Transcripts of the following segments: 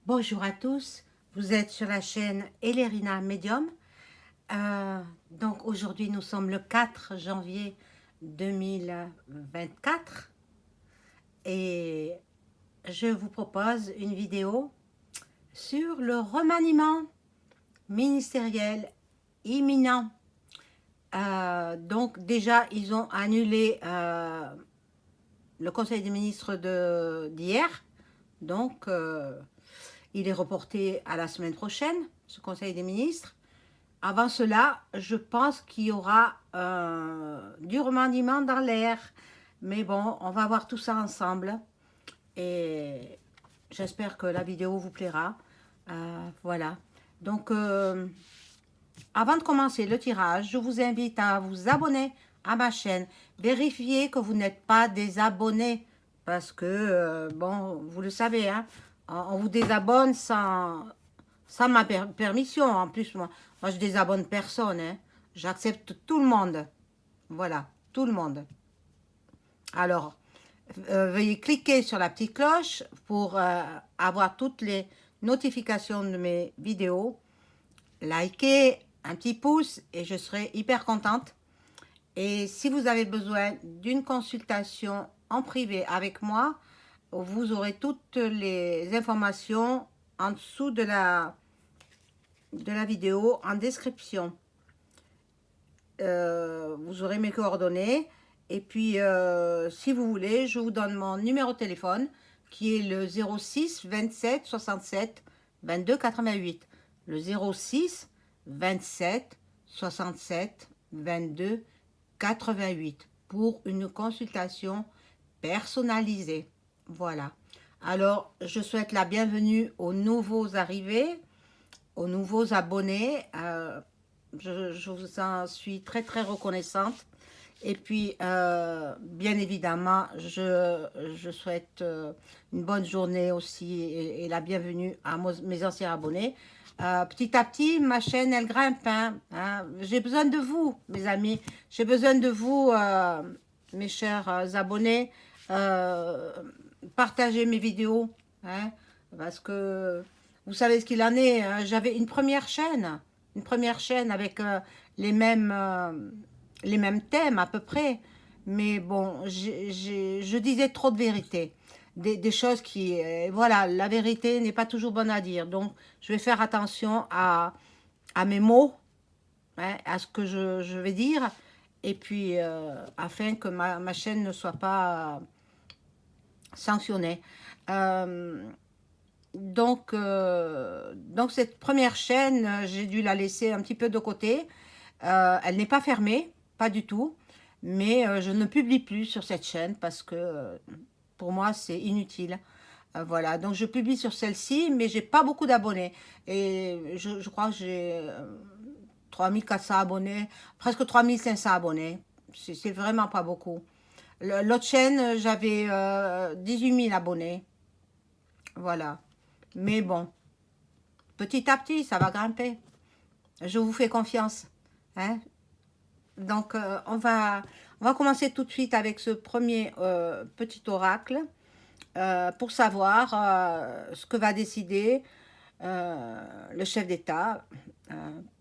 Bonjour à tous, vous êtes sur la chaîne Elerina Medium. Donc aujourd'hui nous sommes le 4 janvier 2024 et je vous propose une vidéo sur le remaniement ministériel imminent. Donc déjà ils ont annulé le conseil des ministres d'hier, donc il est reporté à la semaine prochaine, ce conseil des ministres. Avant cela, je pense qu'il y aura du remaniement dans l'air. Mais bon, on va voir tout ça ensemble. Et j'espère que la vidéo vous plaira. Voilà. Donc, avant de commencer le tirage, je vous invite à vous abonner à ma chaîne. Vérifiez que vous n'êtes pas des abonnés. Parce que, bon, vous le savez, hein, on vous désabonne sans ma permission. En plus, moi je désabonne personne. Hein. J'accepte tout le monde. Voilà, tout le monde. Alors, veuillez cliquer sur la petite cloche pour avoir toutes les notifications de mes vidéos. Likez, un petit pouce et je serai hyper contente. Et si vous avez besoin d'une consultation en privé avec moi, vous aurez toutes les informations en dessous de la vidéo en description. Vous aurez mes coordonnées. Et puis, si vous voulez, je vous donne mon numéro de téléphone qui est le 06 27 67 22 88. Le 06 27 67 22 88 pour une consultation personnalisée. Voilà. Alors, je souhaite la bienvenue aux nouveaux arrivés, aux nouveaux abonnés. Je vous en suis très très reconnaissante. Et puis, bien évidemment, je souhaite une bonne journée aussi et la bienvenue à mes anciens abonnés. Petit à petit, ma chaîne, elle grimpe. Hein. J'ai besoin de vous, mes amis. J'ai besoin de vous, mes chers abonnés. Partagez mes vidéos. Hein, parce que vous savez ce qu'il en est. Hein. J'avais une première chaîne. Une première chaîne avec les mêmes thèmes à peu près. Mais bon, je disais trop de vérité. Des choses qui... voilà, la vérité n'est pas toujours bonne à dire. Donc, je vais faire attention à mes mots, hein, à ce que je vais dire. Et puis, afin que ma chaîne ne soit pas sanctionnée. Donc, cette première chaîne, j'ai dû la laisser un petit peu de côté. Elle n'est pas fermée, pas du tout. Mais je ne publie plus sur cette chaîne parce que pour moi, c'est inutile. Voilà, donc je publie sur celle-ci, mais j'ai pas beaucoup d'abonnés. Et je crois que j'ai 3400 abonnés, presque 3500 abonnés. C'est vraiment pas beaucoup. L'autre chaîne, j'avais 18 000 abonnés. Voilà. Mais bon, petit à petit, ça va grimper. Je vous fais confiance. Hein. Donc, on va commencer tout de suite avec ce premier petit oracle pour savoir ce que va décider le chef d'État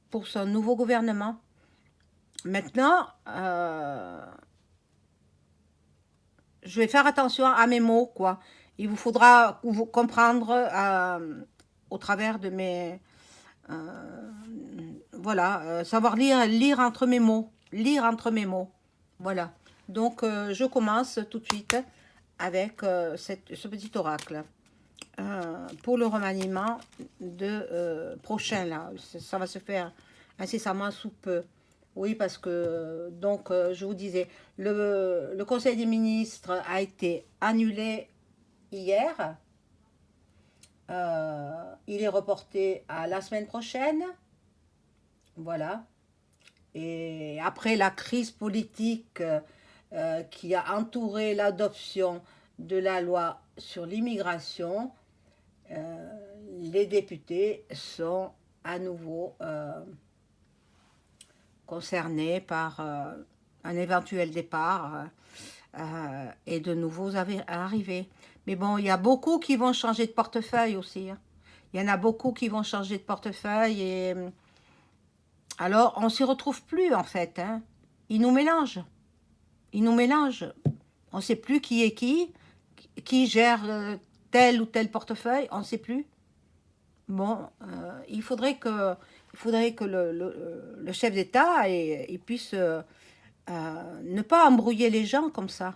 pour son nouveau gouvernement. Maintenant, je vais faire attention à mes mots, quoi. Il vous faudra vous comprendre au travers de mes... voilà, savoir lire entre mes mots. Lire entre mes mots. Voilà. Donc, je commence tout de suite avec ce petit oracle. Pour le remaniement de prochain, là. Ça va se faire incessamment sous peu. Oui, parce que, donc, je vous disais, le Conseil des ministres a été annulé hier. Il est reporté à la semaine prochaine. Voilà. Et après la crise politique qui a entouré l'adoption de la loi sur l'immigration, les députés sont à nouveau concernés par un éventuel départ et de nouveaux arrivées. Mais bon, il y a beaucoup qui vont changer de portefeuille aussi. Hein. Il y en a beaucoup qui vont changer de portefeuille et alors on s'y retrouve plus en fait, hein. Ils nous mélangent. Ils nous mélangent. On ne sait plus qui est qui gère tel ou tel portefeuille, on ne sait plus. Bon, il faudrait que le chef d'État il puisse ne pas embrouiller les gens comme ça.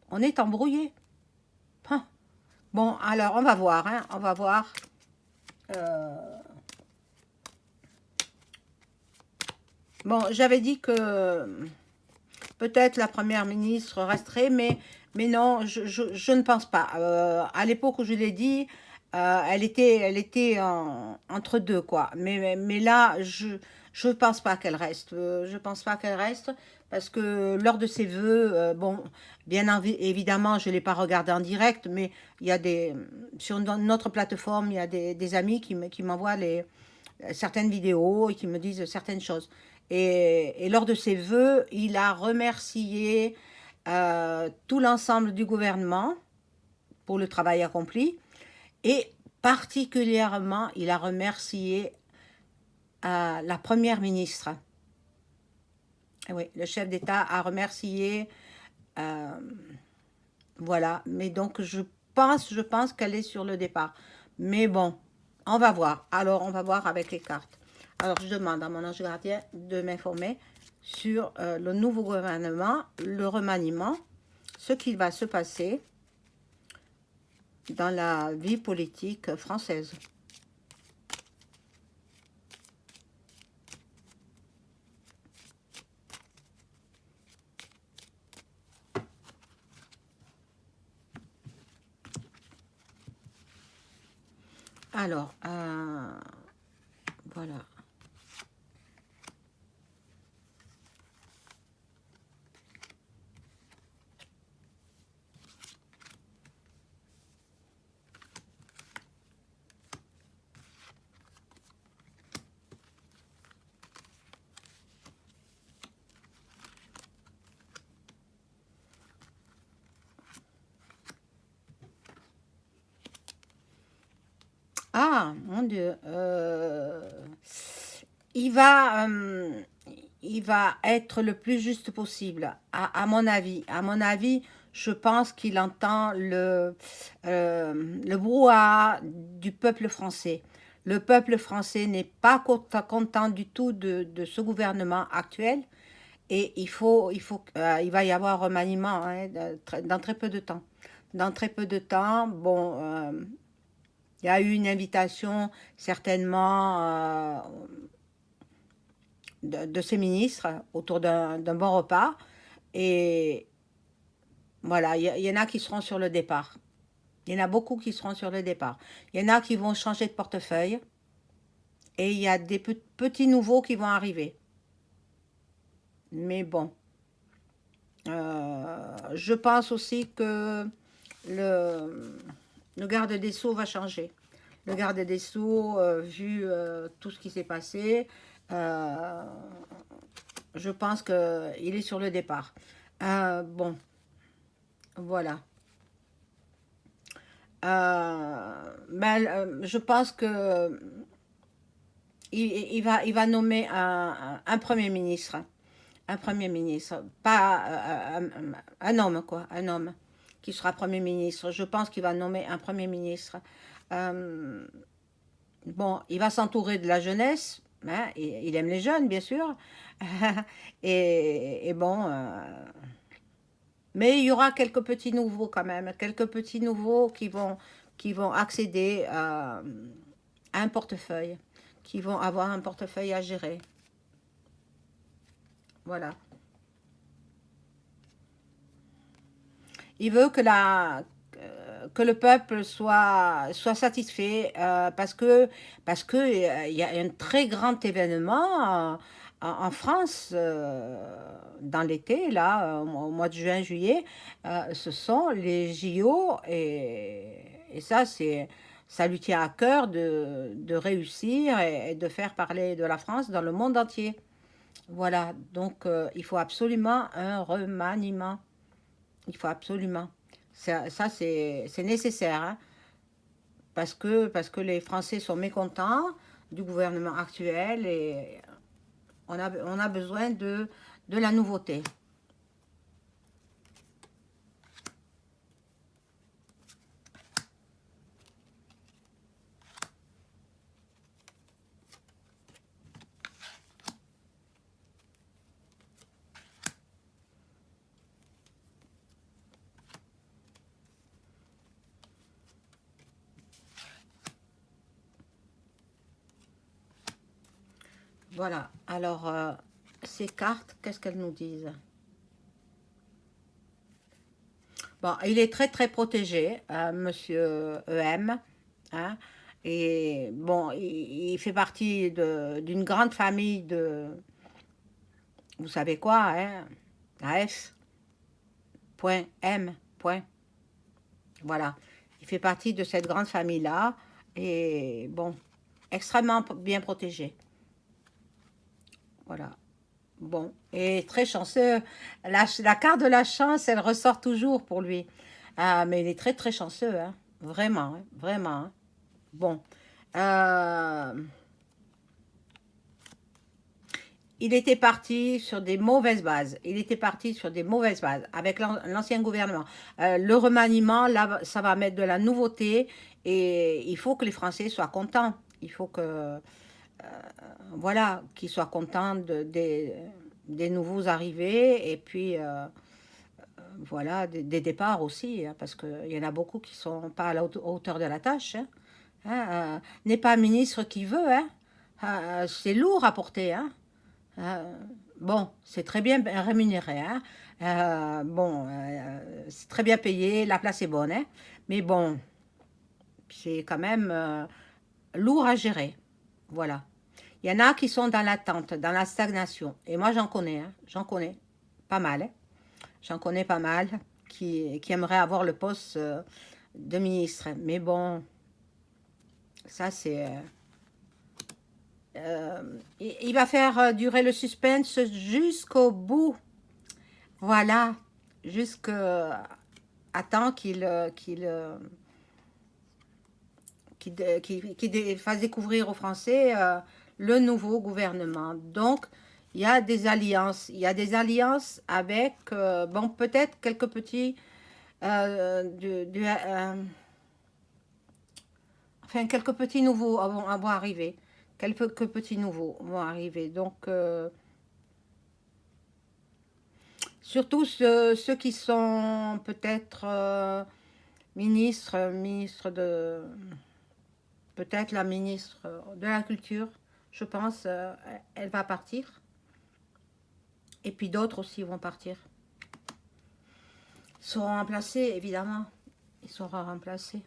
On est embrouillé. Hein. Bon, alors on va voir, hein, on va voir. Euh, bon, j'avais dit que peut-être la première ministre resterait, mais non, je ne pense pas. À l'époque où je l'ai dit, elle était entre deux, quoi. Mais là, je pense pas qu'elle reste. Je pense pas qu'elle reste parce que lors de ses vœux, bon, évidemment, je ne l'ai pas regardé en direct, mais il y a sur notre plateforme, il y a des amis qui m'envoient certaines vidéos et qui me disent certaines choses. Et lors de ses vœux, il a remercié tout l'ensemble du gouvernement pour le travail accompli et particulièrement, il a remercié la première ministre. Oui, le chef d'État a remercié, euh, voilà. Mais donc, je pense qu'elle est sur le départ. Mais bon, on va voir. Alors, on va voir avec les cartes. Alors, je demande à mon ange gardien de m'informer sur le nouveau gouvernement, le remaniement, ce qu'il va se passer dans la vie politique française. Alors, voilà. Ah, mon Dieu. Il va, euh, il va être le plus juste possible, à mon avis. À mon avis, je pense qu'il entend le brouhaha du peuple français. Le peuple français n'est pas content du tout de ce gouvernement actuel et il va y avoir un remaniement, hein, dans très peu de temps. Dans très peu de temps, bon, il y a eu une invitation certainement de ces ministres autour d'un bon repas. Et voilà, il y en a qui seront sur le départ. Il y en a beaucoup qui seront sur le départ. Il y en a qui vont changer de portefeuille. Et il y a des petits nouveaux qui vont arriver. Mais bon, je pense aussi que le, le garde des Sceaux va changer. Le garde des Sceaux, vu tout ce qui s'est passé, euh, je pense qu'il est sur le départ. Bon, voilà. Je pense que il va nommer un premier ministre. Un premier ministre. Pas un homme, quoi. Un homme qui sera premier ministre. Je pense qu'il va nommer un premier ministre. Euh, bon, il va s'entourer de la jeunesse. Hein, il aime les jeunes, bien sûr. Et bon, mais il y aura quelques petits nouveaux quand même, quelques petits nouveaux qui vont accéder à un portefeuille, qui vont avoir un portefeuille à gérer. Voilà. Il veut que le peuple soit satisfait parce que il y a un très grand événement en France dans l'été, là, au mois de juin, juillet. Ce sont les JO et ça, ça lui tient à cœur de réussir et de faire parler de la France dans le monde entier. Voilà, donc il faut absolument un remaniement. Il faut absolument. Ça c'est nécessaire, hein, parce que les Français sont mécontents du gouvernement actuel et on a besoin de la nouveauté. Voilà, alors ces cartes, qu'est-ce qu'elles nous disent? Bon, il est très très protégé, Monsieur EM, hein, et bon, il fait partie d'une grande famille de, vous savez quoi, hein, la F, point M, point, voilà. Il fait partie de cette grande famille-là, et bon, extrêmement bien protégé, voilà. Bon, et très chanceux. La carte de la chance, elle ressort toujours pour lui. Ah, mais il est très très chanceux, hein. Vraiment, hein, vraiment, hein. Bon. Euh, il était parti sur des mauvaises bases. Il était parti sur des mauvaises bases avec l'ancien gouvernement. Le remaniement, là, ça va mettre de la nouveauté et il faut que les Français soient contents. Il faut que, voilà, qu'ils soient contents des nouveaux arrivés et puis voilà, des départs aussi, hein, parce qu'il y en a beaucoup qui sont pas à la hauteur de la tâche. Hein. Hein, n'est pas un ministre qui veut, hein. C'est lourd à porter. Hein. Euh, bon, c'est très bien rémunéré. Hein. Bon, c'est très bien payé, la place est bonne. Hein. Mais bon, c'est quand même lourd à gérer. Voilà. Il y en a qui sont dans l'attente, dans la stagnation. Et moi, j'en connais. Hein. J'en connais pas mal. Hein. J'en connais pas mal qui aimeraient avoir le poste de ministre. Mais bon, ça c'est... il va faire durer le suspense jusqu'au bout. Voilà. Jusqu'à temps qu'il fasse découvrir aux Français le nouveau gouvernement. Donc, il y a des alliances. Il y a des alliances avec, bon, peut-être quelques petits... enfin, quelques petits nouveaux vont arriver. Quelques petits nouveaux vont arriver. Donc, surtout ceux qui sont peut-être ministres de... Peut-être la ministre de la Culture, je pense, elle va partir. Et puis d'autres aussi vont partir. Ils seront remplacés, évidemment. Ils seront remplacés.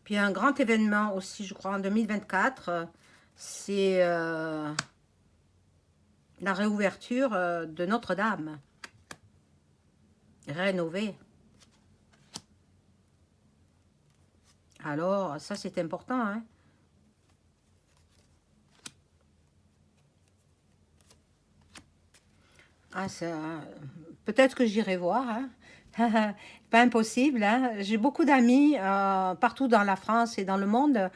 Puis un grand événement aussi, je crois, en 2024, c'est la réouverture de Notre-Dame, rénovée. Alors, ça c'est important, hein. Ah, peut-être que j'irai voir, hein. Pas impossible, hein. J'ai beaucoup d'amis partout dans la France et dans le monde.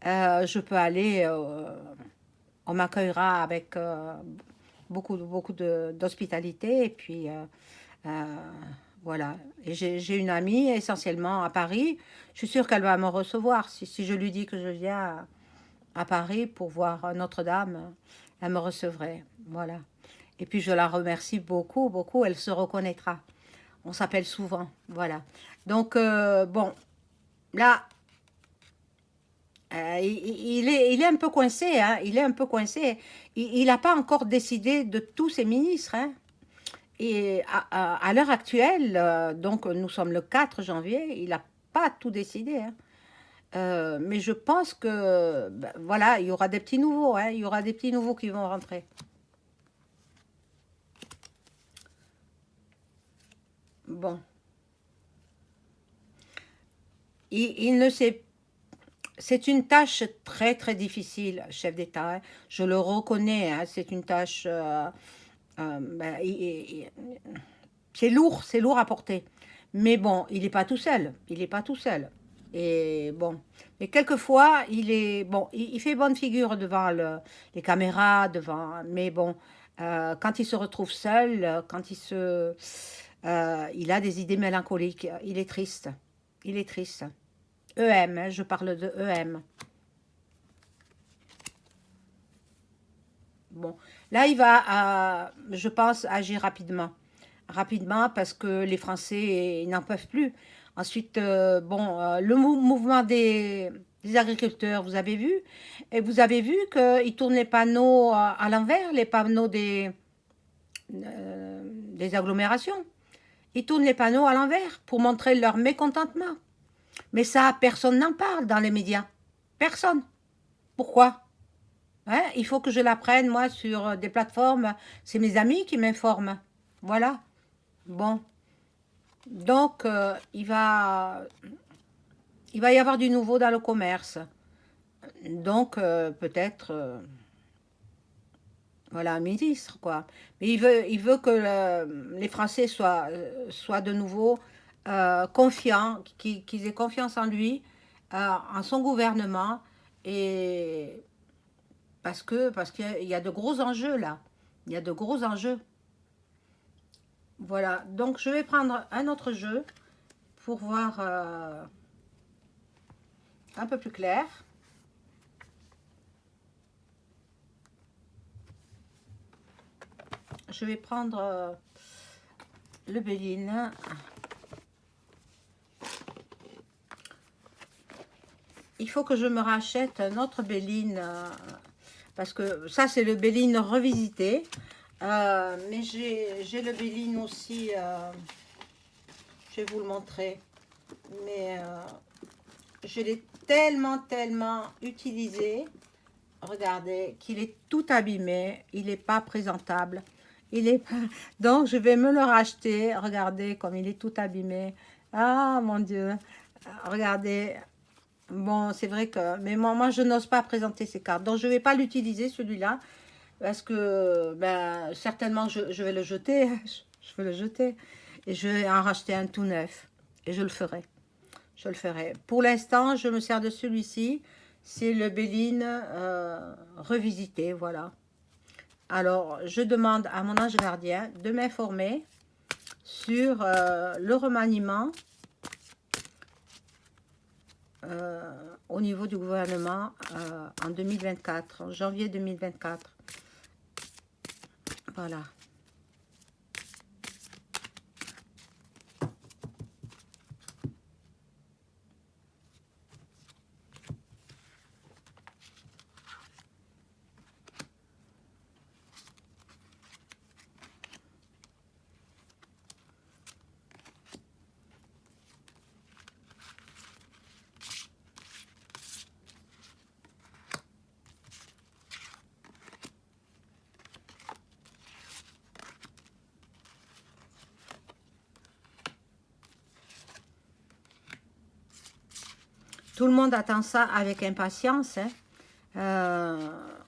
Je peux aller, on m'accueillera avec beaucoup d'hospitalité. Et puis, euh, voilà. Et j'ai une amie essentiellement à Paris. Je suis sûre qu'elle va me recevoir. Si je lui dis que je viens à Paris pour voir Notre-Dame, elle me recevrait. Voilà. Et puis je la remercie beaucoup, beaucoup. Elle se reconnaîtra. On s'appelle souvent. Voilà. Donc, bon, là, il est un peu coincé. Hein, il est un peu coincé. Il n'a pas encore décidé de tous ses ministres. Hein. Et à l'heure actuelle, donc nous sommes le 4 janvier, il n'a pas tout décidé. Hein. Mais je pense que, ben, voilà, il y aura des petits nouveaux. Hein, il y aura des petits nouveaux qui vont rentrer. Bon. Il ne sait. C'est une tâche très très difficile, chef d'État. Hein. Je le reconnais. Hein, c'est une tâche Ben, c'est lourd à porter. Mais bon, il n'est pas tout seul. Il n'est pas tout seul. Et bon, mais quelquefois, il est bon. Il fait bonne figure devant les caméras, devant. Mais bon, quand il se retrouve seul, il a des idées mélancoliques. Il est triste. Il est triste. EM, hein, je parle de EM. Bon, là, il va, je pense, agir rapidement. Rapidement parce que les Français n'en peuvent plus. Ensuite, bon, le mouvement des agriculteurs, vous avez vu? Et vous avez vu qu'ils tournent les panneaux à l'envers, les panneaux des agglomérations. Ils tournent les panneaux à l'envers pour montrer leur mécontentement. Mais ça, personne n'en parle dans les médias. Personne. Pourquoi? Hein, il faut que je l'apprenne, moi, sur des plateformes. C'est mes amis qui m'informent. Voilà. Bon. Donc, il va y avoir du nouveau dans le commerce. Donc, peut-être, voilà, un ministre, quoi. Mais il veut que les Français soient de nouveau confiants, qu'ils aient confiance en lui, en son gouvernement, et parce qu'il y a de gros enjeux là. Il y a de gros enjeux. Voilà. Donc, je vais prendre un autre jeu pour voir un peu plus clair. Je vais prendre le Béline. Il faut que je me rachète un autre Béline parce que ça c'est le Béline revisité. Mais j'ai le Béline aussi. Je vais vous le montrer. Mais je l'ai tellement utilisé. Regardez qu'il est tout abîmé. Il n'est pas présentable. Il est pas... Donc je vais me le racheter. Regardez comme il est tout abîmé. Ah mon Dieu. Regardez. Bon, c'est vrai que... Mais moi je n'ose pas présenter ces cartes. Donc, je ne vais pas l'utiliser, celui-là. Parce que, ben, certainement, je vais le jeter. Je vais le jeter. Et je vais en racheter un tout neuf. Et je le ferai. Je le ferai. Pour l'instant, je me sers de celui-ci. C'est le Béline revisité, voilà. Alors, je demande à mon ange gardien de m'informer sur le remaniement au niveau du gouvernement en 2024, en janvier 2024. Voilà. Tout le monde attend ça avec impatience. Hein.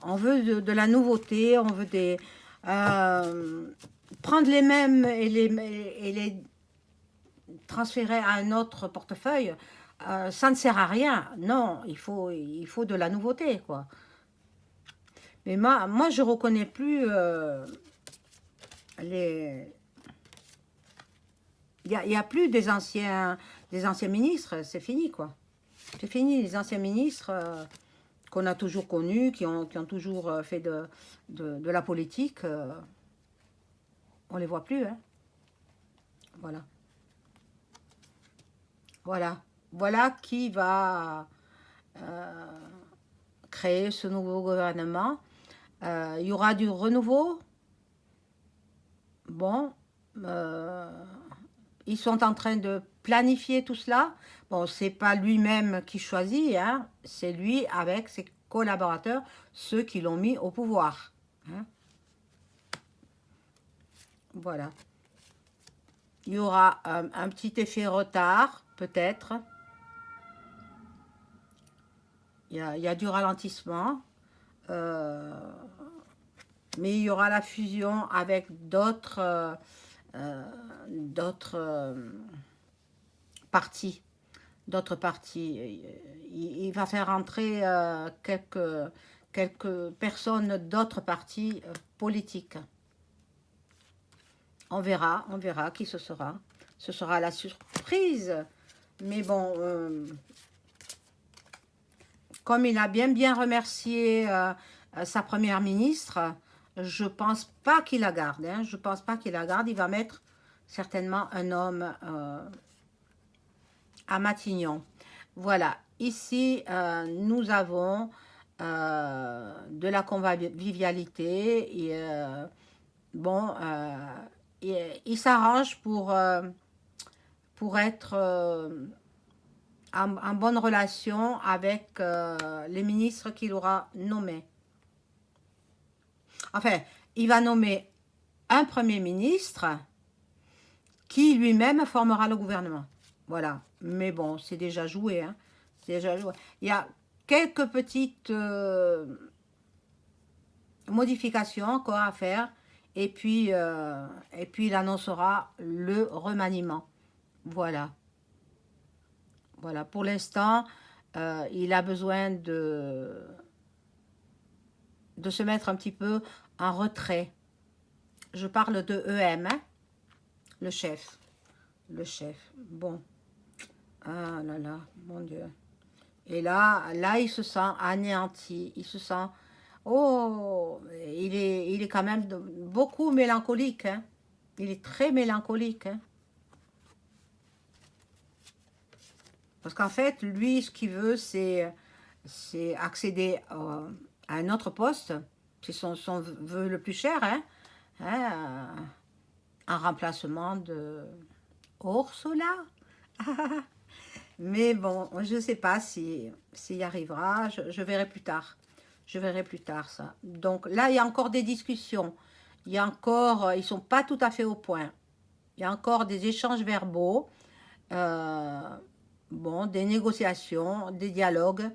On veut de la nouveauté, on veut prendre les mêmes et les transférer à un autre portefeuille. Ça ne sert à rien. Non, il faut de la nouveauté, quoi. Mais moi je reconnais plus les... Il y a plus des anciens ministres, c'est fini, quoi. C'est fini, les anciens ministres qu'on a toujours connus, qui ont toujours fait de la politique, on les voit plus, hein. Voilà. Voilà. Voilà qui va créer ce nouveau gouvernement. Il y aura du renouveau. Bon, ils sont en train de planifier tout cela. Bon, c'est pas lui-même qui choisit, hein, c'est lui avec ses collaborateurs, ceux qui l'ont mis au pouvoir. Hein. Voilà. Il y aura un petit effet retard, peut-être. Il y a du ralentissement. mais il y aura la fusion avec d'autres partis. D'autres partis. Il va faire entrer quelques personnes d'autres partis politiques. On verra qui ce sera. Ce sera la surprise. Mais bon, comme il a bien remercié sa première ministre, je pense pas qu'il la garde. Hein, je pense pas qu'il la garde. Il va mettre certainement un homme à Matignon. Voilà. Ici, nous avons de la convivialité. Et, bon, il s'arrange pour être en bonne relation avec les ministres qu'il aura nommés. Enfin, il va nommer un premier ministre qui lui-même formera le gouvernement. Voilà. Mais bon, c'est déjà joué. Hein. C'est déjà joué. Il y a quelques petites modifications encore à faire. Et puis il annoncera le remaniement. Voilà. Voilà. Pour l'instant, il a besoin de se mettre un petit peu en retrait. Je parle de EM, hein, le chef. Le chef. Bon. Ah là là, mon Dieu. Et là, il se sent anéanti. Il se sent... Oh, il est quand même beaucoup mélancolique. Hein. Il est très mélancolique. Hein. Parce qu'en fait, lui, ce qu'il veut, c'est accéder à un autre poste. C'est son vœu le plus cher. Hein. En remplacement de Ursula. Mais bon, je ne sais pas s'il y arrivera. Je verrai plus tard. Je verrai plus tard ça. Donc là, il y a encore des discussions. Il y a encore, ils ne sont pas tout à fait au point. Il y a encore des échanges verbaux. Bon, des négociations, des dialogues.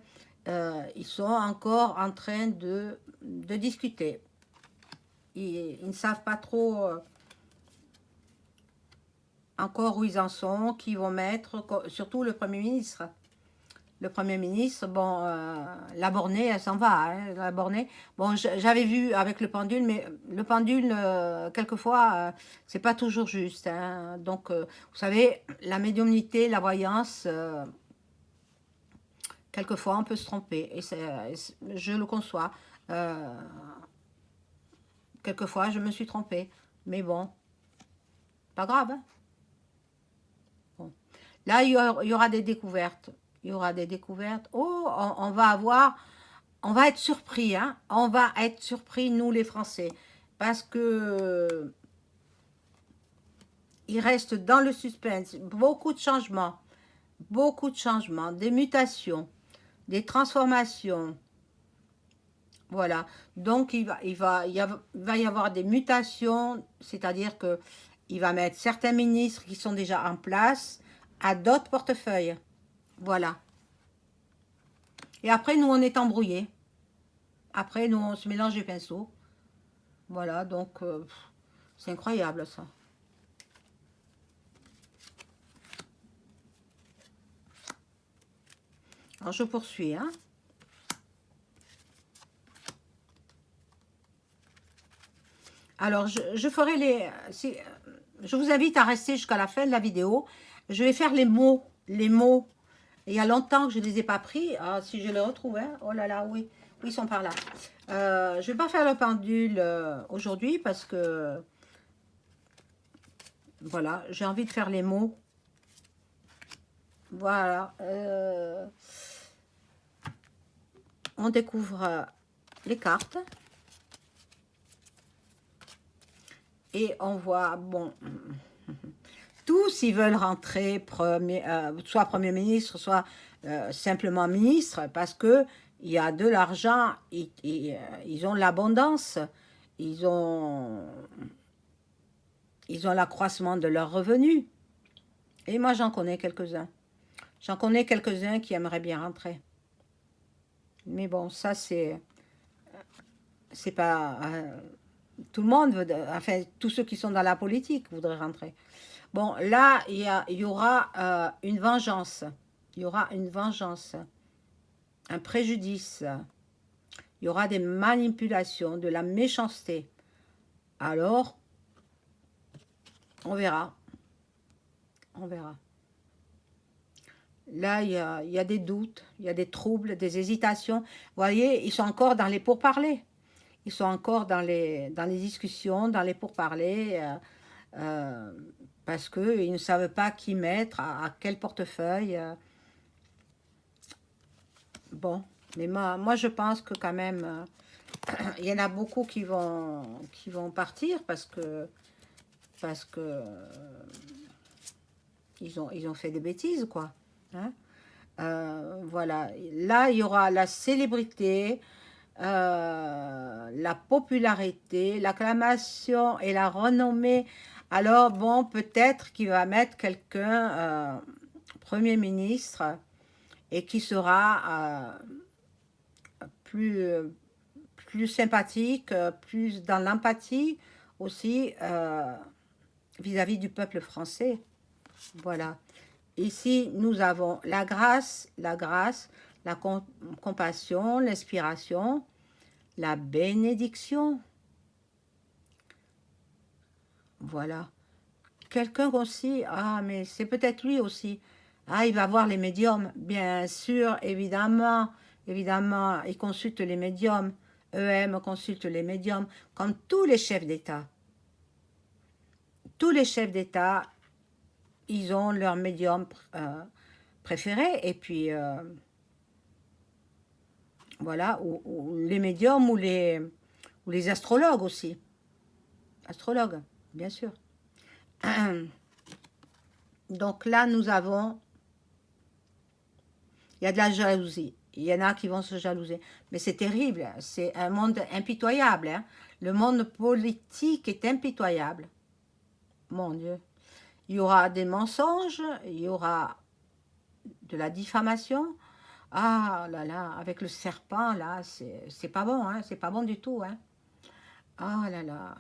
Ils sont encore en train de discuter. Ils ne savent pas trop encore où ils en sont, qui vont mettre, surtout le Premier ministre. Le Premier ministre, bon, la bornée, elle s'en va. Hein, la bornée. Bon, j'avais vu avec le pendule, mais le pendule, quelquefois, c'est pas toujours juste. Hein, donc, vous savez, la médiumnité, la voyance, quelquefois, on peut se tromper. Et je le conçois. Quelquefois, je me suis trompée. Mais bon, pas grave. Hein. Bon. Là, il y aura des découvertes. Il y aura des découvertes. Oh, on va être surpris. Hein. On va être surpris, nous, les Français. Parce que il reste dans le suspense. Beaucoup de changements. Beaucoup de changements. Des mutations. Des transformations. Voilà. Donc, il va y avoir des mutations. C'est-à-dire que il va mettre certains ministres qui sont déjà en place à d'autres portefeuilles. Voilà. Et après, nous, on est embrouillés. Après, nous, on se mélange les pinceaux. Voilà, donc, c'est incroyable, ça. Alors, je poursuis, hein. Alors, je ferai les... je vous invite à rester jusqu'à la fin de la vidéo. Je vais faire les mots. Les mots. Il y a longtemps que je ne les ai pas pris. Ah, si je les retrouve, hein. Oh là là, oui. Oui, ils sont par là. Je ne vais pas faire le pendule aujourd'hui parce que... Voilà, j'ai envie de faire les mots. Voilà. On découvre les cartes. Et on voit, bon, tous ils veulent rentrer soit Premier ministre, soit simplement ministre, parce que il y a de l'argent, ils ont l'abondance, ils ont l'accroissement de leurs revenus. Et moi, j'en connais quelques-uns. J'en connais quelques-uns qui aimeraient bien rentrer. Mais bon, ça, c'est pas... Tout le monde veut, enfin, tous ceux qui sont dans la politique voudraient rentrer. Bon, là, il y aura une vengeance. Il y aura une vengeance, un préjudice. Il y aura des manipulations, de la méchanceté. Alors, on verra. On verra. Là, il y a des doutes, il y a des troubles, des hésitations. Vous voyez, ils sont encore dans les pourparlers. Ils sont encore dans les discussions, dans les pourparlers, euh, parce qu'ils ne savent pas qui mettre, à quel portefeuille. Bon, mais moi, je pense que quand même, il y en a beaucoup qui vont partir parce que ils ont fait des bêtises, quoi. Hein. Voilà. Là, il y aura la célébrité, la popularité, l'acclamation et la renommée. Alors, bon, peut-être qu'il va mettre quelqu'un Premier ministre et qui sera plus, plus sympathique, plus dans l'empathie aussi vis-à-vis du peuple français. Voilà. Ici, nous avons la compassion, l'inspiration, la bénédiction. Voilà. Quelqu'un aussi, ah, mais c'est peut-être lui aussi. Ah, il va voir les médiums. Bien sûr, évidemment, évidemment, il consulte les médiums. EM consulte les médiums, comme tous les chefs d'État. Tous les chefs d'État, ils ont leur médium préféré. Et puis, voilà, ou les médiums ou les astrologues aussi. Astrologues, bien sûr. Donc là, nous avons, il y a de la jalousie. Il y en a qui vont se jalouser. Mais c'est terrible, c'est un monde impitoyable. Hein. Le monde politique est impitoyable. Mon Dieu. Il y aura des mensonges, il y aura de la diffamation. Ah là là, avec le serpent, là, c'est pas bon, hein, c'est pas bon du tout. Hein. Ah là là.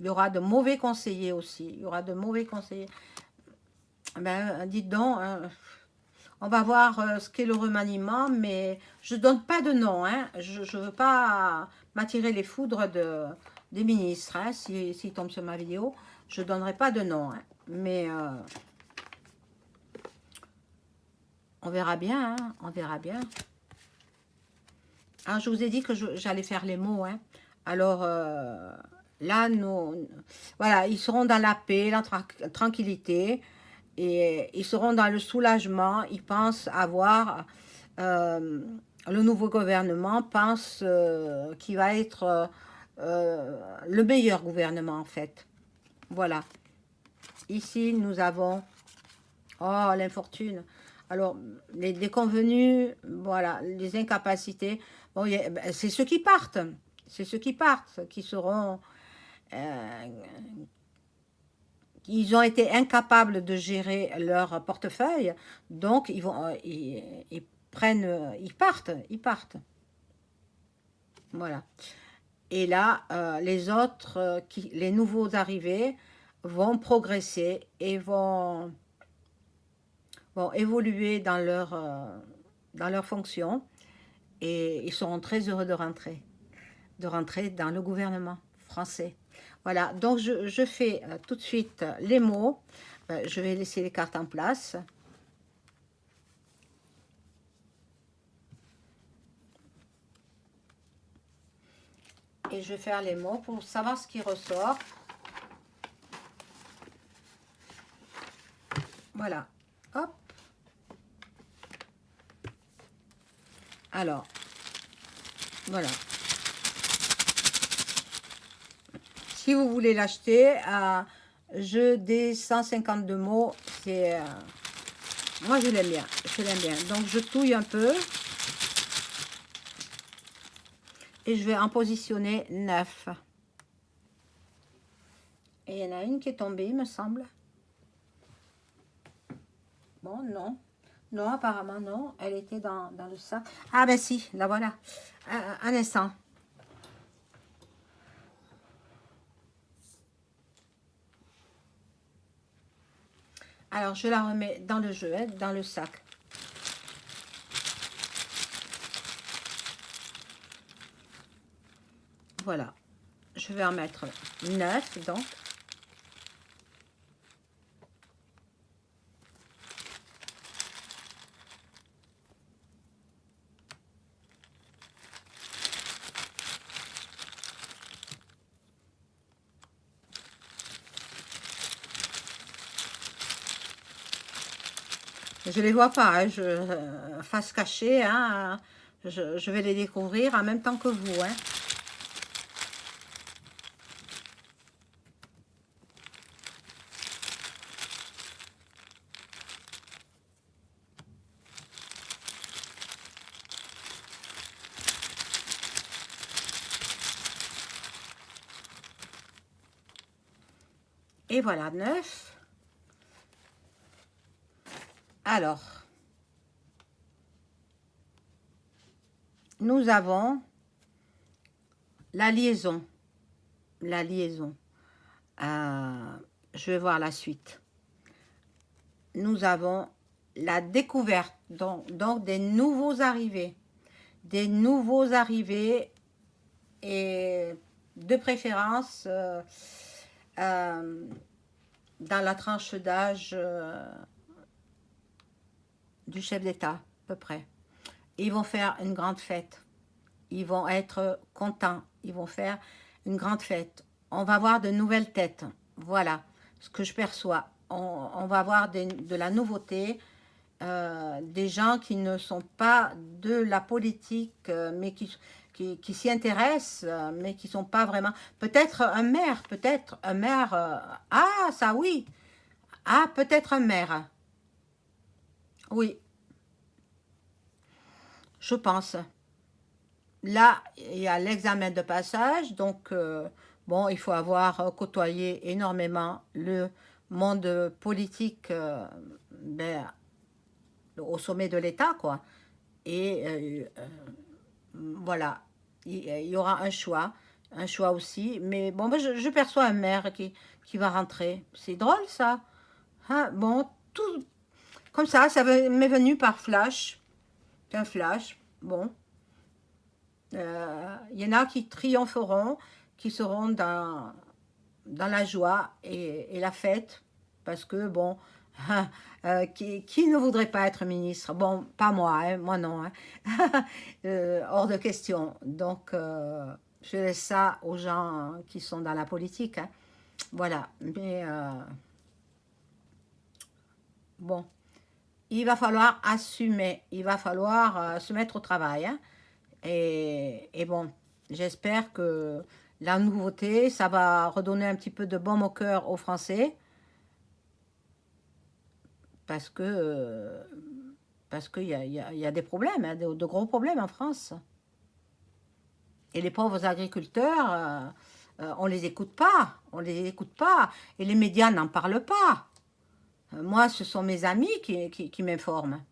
Il y aura de mauvais conseillers aussi. Il y aura de mauvais conseillers. Ben, dites donc, hein, on va voir ce qu'est le remaniement, mais je ne donne pas de nom. Hein. Je ne veux pas m'attirer les foudres des ministres. Hein, s'ils tombent sur ma vidéo, je ne donnerai pas de nom. Hein. Mais on verra bien. Hein, on verra bien. Ah, je vous ai dit que j'allais faire les mots. Hein. Alors, là, voilà, ils seront dans la paix, la tranquillité. Et ils seront dans le soulagement. Ils pensent avoir, le nouveau gouvernement pense qu'il va être le meilleur gouvernement en fait. Voilà. Ici, nous avons, oh, l'infortune. Alors, les déconvenus, voilà, les incapacités. Bon, c'est ceux qui partent. C'est ceux qui partent, qui seront... euh, ils ont été incapables de gérer leur portefeuille, donc ils prennent, ils partent. Voilà. Et là, les autres, les nouveaux arrivés, vont progresser et vont évoluer dans leur fonction et ils seront très heureux de rentrer dans le gouvernement français. Voilà, donc je fais tout de suite les mots. Je vais laisser les cartes en place. Et je vais faire les mots pour savoir ce qui ressort. Voilà, hop. Alors, voilà. Si vous voulez l'acheter, jeu des 152 mots, c'est... moi, je l'aime bien. Je l'aime bien. Donc, je touille un peu. Et je vais en positionner 9. Et il y en a une qui est tombée, il me semble. Bon, non. Non, apparemment, non. Elle était dans le sac. Ah, ben si, la voilà. Un instant. Alors, je la remets dans le jeu, hein, dans le sac. Voilà. Je vais en mettre 9, donc. Je les vois pas, hein, face cachée, hein, je vais les découvrir en même temps que vous. Hein. Et voilà, 9. Alors, nous avons la liaison. La liaison. Je vais voir la suite. Nous avons la découverte, donc des nouveaux arrivés. Des nouveaux arrivés et de préférence dans la tranche d'âge du chef d'État, à peu près. Ils vont faire une grande fête. Ils vont être contents. Ils vont faire une grande fête. On va voir de nouvelles têtes. Voilà ce que je perçois. On va voir de la nouveauté, des gens qui ne sont pas de la politique, mais qui s'y intéressent, mais qui ne sont pas vraiment... Peut-être un maire, ah, ça oui. Ah, peut-être un maire. Oui, je pense. Là, il y a l'examen de passage, donc bon, il faut avoir côtoyé énormément le monde politique ben, au sommet de l'État, quoi. Et voilà, il y aura un choix aussi. Mais bon, ben, je perçois un maire qui va rentrer. C'est drôle, ça. Hein, bon, tout comme ça m'est venu par flash. Un flash, bon. Il y en a qui triompheront, qui seront dans la joie et la fête, parce que, bon, qui ne voudrait pas être ministre? Bon, pas moi, hein, moi non. Hein. Hors de question. Donc, je laisse ça aux gens qui sont dans la politique. Hein. Voilà. Mais, bon, il va falloir assumer, il va falloir se mettre au travail. Hein. Et bon, j'espère que la nouveauté, ça va redonner un petit peu de baume au cœur aux Français parce que parce qu'il y a des problèmes, hein, de gros problèmes en France. Et les pauvres agriculteurs, on les écoute pas, on les écoute pas. Et les médias n'en parlent pas. Moi, ce sont mes amis qui m'informent.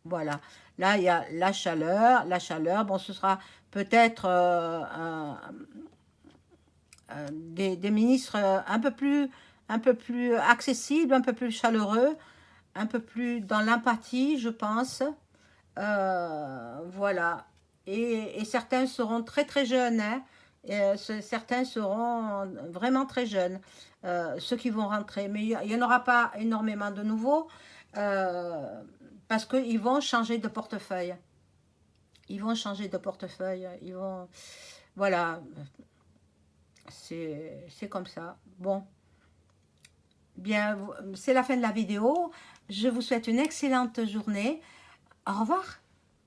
Voilà. Là, il y a la chaleur. La chaleur, bon, ce sera peut-être des ministres un peu plus accessibles, un peu plus chaleureux, un peu plus dans l'empathie, je pense. Voilà. Et certains seront très très jeunes. Hein. Certains seront vraiment très jeunes, ceux qui vont rentrer. Mais il n'y en aura pas énormément de nouveaux parce qu'ils vont changer de portefeuille. Ils vont changer de portefeuille. Ils vont... Voilà, c'est comme ça. Bon, bien, c'est la fin de la vidéo. Je vous souhaite une excellente journée. Au revoir.